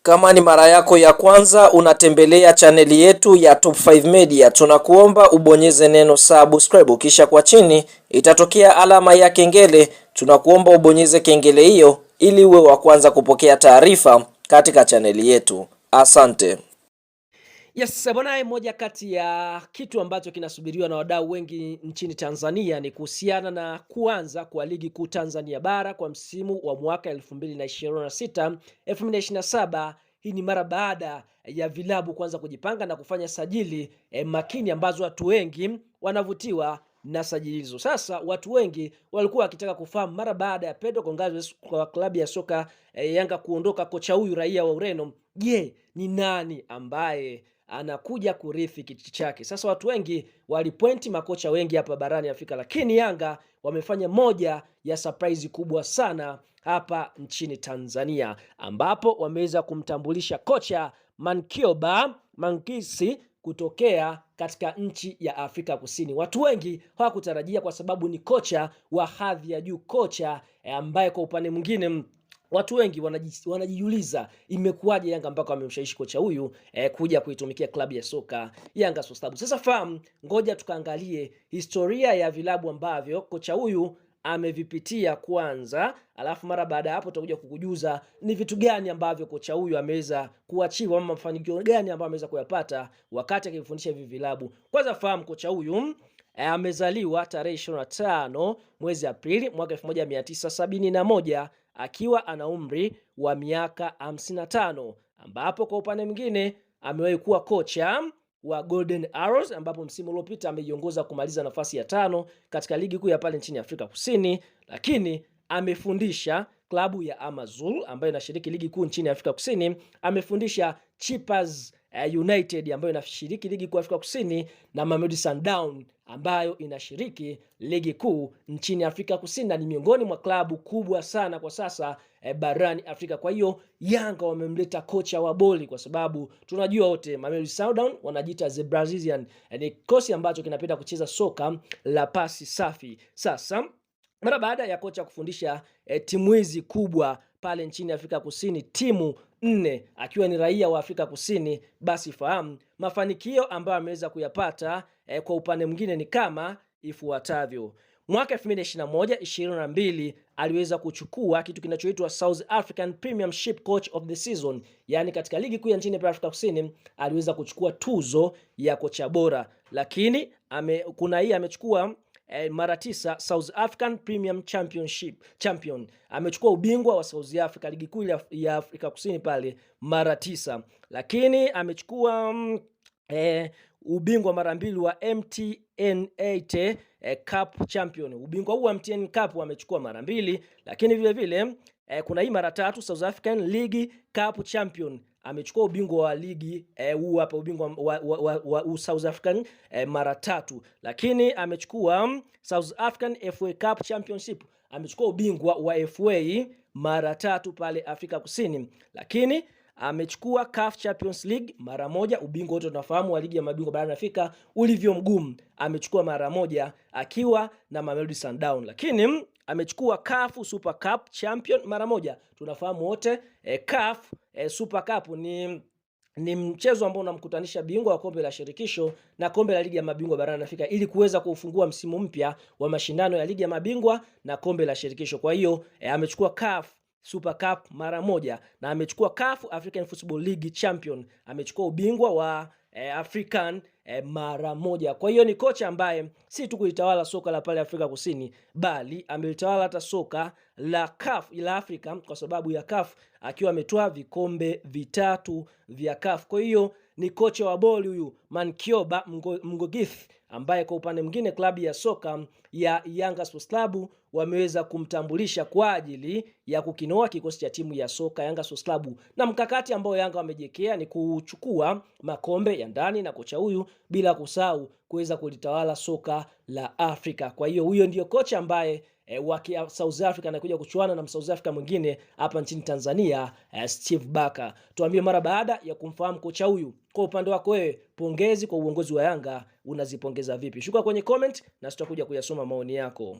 Kama ni mara yako ya kwanza unatembelea chaneli yetu ya Top 5 Media, tunakuomba ubonyeze neno subscribe, kisha kwa chini itatokea alama ya kengele. Tunakuomba ubonyeze kengele hiyo ili uwe wa kwanza kupokea taarifa katika chaneli yetu. Asante. Yes, bwana, moja kati ya kitu ambacho kinasubiriwa na wadau wengi nchini Tanzania ni kuhusiana na kuanza kwa ligi kuu Tanzania bara kwa msimu wa mwaka 2026 2027. Hii ni mara baada ya vilabu kuanza kujipanga na kufanya sajili makini ambazo watu wengi wanavutiwa na sajili hizo. Sasa watu wengi walikuwa wakitaka kufahamu mara baada ya Pedro Gonçalves kwa klabu ya soka Yanga kuondoka kocha huyu raia wa Ureno, je, ni nani ambaye anakuja kurithi kiti chake? Sasa watu wengi walipointi makocha wengi hapa barani Afrika, lakini Yanga wamefanya moja ya surprise kubwa sana hapa nchini Tanzania, ambapo wameweza kumtambulisha kocha Mankioba Mankisi kutokea katika nchi ya Afrika Kusini. Watu wengi hawakutarajia kwa sababu ni kocha wa hadhi ya juu, kocha ambaye kwa upande mwingine watu wengi wanajiuliza imekuwaje Yanga mpaka wamemshawishi kocha huyu kuja kuitumikia klabu ya soka Yanga Sports Club. Sasa fahamu, ngoja tukaangalie historia ya vilabu ambavyo kocha huyu amevipitia kwanza, alafu mara baada hapo tutakuja kukujuza ni vitu gani ambavyo kocha huyu ameweza kuachiwa ama mafanikio gani ambayo ameweza kuyapata wakati akifundisha hivi vilabu. Kwanza fahamu, kocha huyu amezaliwa tarehe 25 mwezi Aprili mwaka 1971 akiwa ana umri wa miaka 55, ambapo kwa upande mwingine amewahi kuwa kocha wa Golden Arrows, ambapo msimu uliopita ameiongoza kumaliza nafasi ya 5 katika ligi kuu ya pale nchini Afrika Kusini, lakini amefundisha klabu ya Amazulu ambayo inashiriki ligi kuu nchini Afrika Kusini, amefundisha Chippers United ambayo inashiriki ligi kuu Afrika Kusini, na Mamelodi Sundowns ambayo inashiriki ligi kuu nchini Afrika Kusini, na ni miongoni mwa klabu kubwa sana kwa sasa barani Afrika. Kwa hiyo Yanga wamemleta kocha wa boli kwa sababu tunajua wote Mamelodi Sundowns wanajiita the Brazilian, ni kosi ambacho kinapenda kucheza soka la pasi safi. Sasa mara baada ya kocha kufundisha timu hizi kubwa pale nchini Afrika Kusini, timu 4 akiwa ni raia wa Afrika Kusini, basi fahamu mafanikio ambayo ameweza kuyapata kwa upande mwingine ni kama ifuatavyo. Mwaka 2021-22 aliweza kuchukua kitu kinachoitwa South African Premiership Coach of the Season, yani katika ligi kuu ya nchini Afrika Kusini aliweza kuchukua tuzo ya kocha bora, lakini kuna hii amechukua mara 9 South African Premium Champion. Amechukua ubingwa wa South Africa ligi kuu ya Afrika Kusini pale mara 9, lakini amechukua ubingwa mara 2 wa MTN 8 Cup Champion. Ubingwa huu wa MTN Cup amechukua mara 2, lakini vile vile kuna hii mara 3 South African League Cup Champion. Amechukua ubingwa wa ligi huu hapa, ubingwa wa South African mara 3, lakini amechukua South African FA Cup Championship. Amechukua ubingwa wa FA mara 3 pale Afrika Kusini, lakini amechukua CAF Champions League mara 1. Ubingwa wote tunafahamu wa ligi ya mabingwa barani Afrika ulivyo mgumu, amechukua mara 1 akiwa na Mamelodi Sundowns, lakini amechukua CAF Super Cup Champion mara 1. Tunafahamu wote CAF Super Cup ni mchezo ambao unamkutanisha bingwa wa kombe la shirikisho na kombe la ligi ya mabingwa barani Afrika ili kuweza kufungua msimu mpya wa mashindano ya ligi ya mabingwa na kombe la shirikisho. Kwa hiyo amechukua CAF Super Cup mara 1 na amechukua CAF African Football League Champion. Amechukua ubingwa wa African mara 1. Kwa hiyo ni kocha ambaye si tu kulitawala soka la pale Afrika Kusini, bali amelitawala hata soka la CAF ila Afrika, kwa sababu ya CAF akiwa ametoa vikombe 3 vya CAF. Kwa hiyo ni kocha wa boli huyu Mankioba Mngogith, ambaye kwa upande mwingine klabu ya soka ya Yanga Sports Club wameweza kumtambulisha kwa ajili ya kukinoa kikosi cha timu ya soka Yanga Sports Club, na mkakati ambao Yanga wamejekea ni kuchukua makombe ya ndani na kocha huyu bila kusahau kuweza kulitawala soka la Afrika. Kwa hiyo huyo ndio kocha ambaye wa South Africa anakuja kuchuana na South Africa mwingine hapa nchini Tanzania, Steve Barker. Tuambie mara baada ya kumfahamu kocha huyu, kwa upande wako wewe pongezi kwa uongozi wa Yanga unazipongeza vipi? Shuka kwenye comment na tutakuja kuyasoma maoni yako.